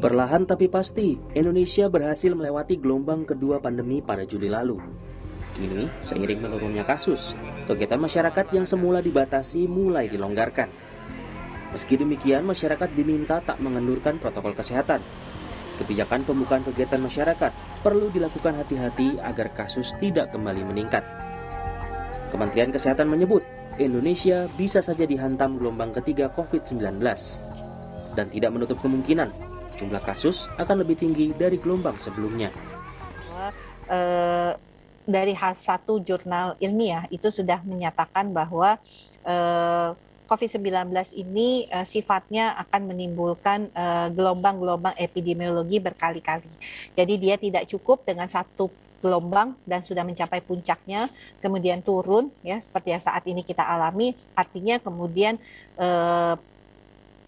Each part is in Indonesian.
Perlahan tapi pasti, Indonesia berhasil melewati gelombang kedua pandemi pada Juli lalu. Kini, seiring menurunnya kasus, kegiatan masyarakat yang semula dibatasi mulai dilonggarkan. Meski demikian, masyarakat diminta tak mengendurkan protokol kesehatan. Kebijakan pembukaan kegiatan masyarakat perlu dilakukan hati-hati agar kasus tidak kembali meningkat. Kementerian Kesehatan menyebut, Indonesia bisa saja dihantam gelombang ketiga COVID-19 dan tidak menutup kemungkinan jumlah kasus akan lebih tinggi dari gelombang sebelumnya. Dari satu jurnal ilmiah itu sudah menyatakan bahwa COVID-19 ini sifatnya akan menimbulkan gelombang-gelombang epidemiologi berkali-kali. Jadi dia tidak cukup dengan satu gelombang dan sudah mencapai puncaknya, kemudian turun, ya seperti yang saat ini kita alami. Artinya kemudian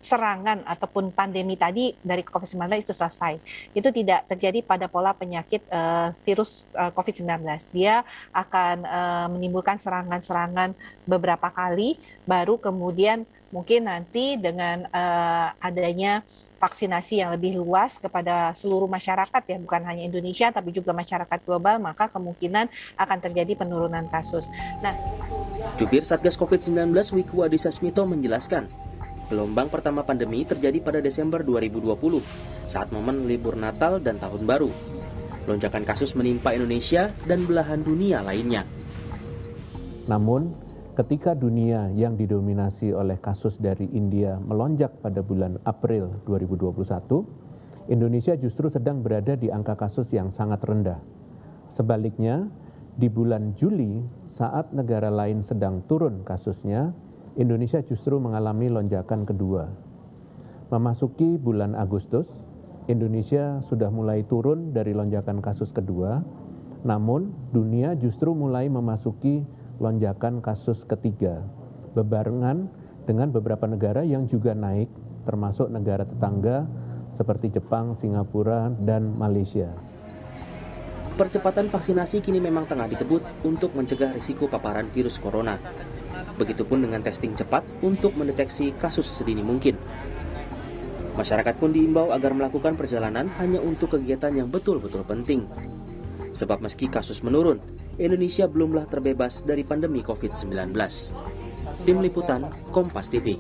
serangan ataupun pandemi tadi dari COVID-19 itu selesai. Itu tidak terjadi pada pola penyakit virus COVID-19. Dia akan menimbulkan serangan-serangan beberapa kali, baru kemudian mungkin nanti dengan adanya vaksinasi yang lebih luas kepada seluruh masyarakat, ya bukan hanya Indonesia tapi juga masyarakat global, maka kemungkinan akan terjadi penurunan kasus. Nah, Jubir Satgas COVID-19 Wiku Adhisa Smito menjelaskan, gelombang pertama pandemi terjadi pada Desember 2020 saat momen libur Natal dan Tahun Baru. Lonjakan kasus menimpa Indonesia dan belahan dunia lainnya. Namun, ketika dunia yang didominasi oleh kasus dari India melonjak pada bulan April 2021, Indonesia justru sedang berada di angka kasus yang sangat rendah. Sebaliknya, di bulan Juli saat negara lain sedang turun kasusnya, Indonesia justru mengalami lonjakan kedua. Memasuki bulan Agustus, Indonesia sudah mulai turun dari lonjakan kasus kedua, namun dunia justru mulai memasuki lonjakan kasus ketiga, bebarengan dengan beberapa negara yang juga naik, termasuk negara tetangga seperti Jepang, Singapura, dan Malaysia. Percepatan vaksinasi kini memang tengah dikebut untuk mencegah risiko paparan virus corona. Begitupun dengan testing cepat untuk mendeteksi kasus sedini mungkin. Masyarakat pun diimbau agar melakukan perjalanan hanya untuk kegiatan yang betul-betul penting. Sebab meski kasus menurun, Indonesia belumlah terbebas dari pandemi COVID-19. Tim Liputan, Kompas TV.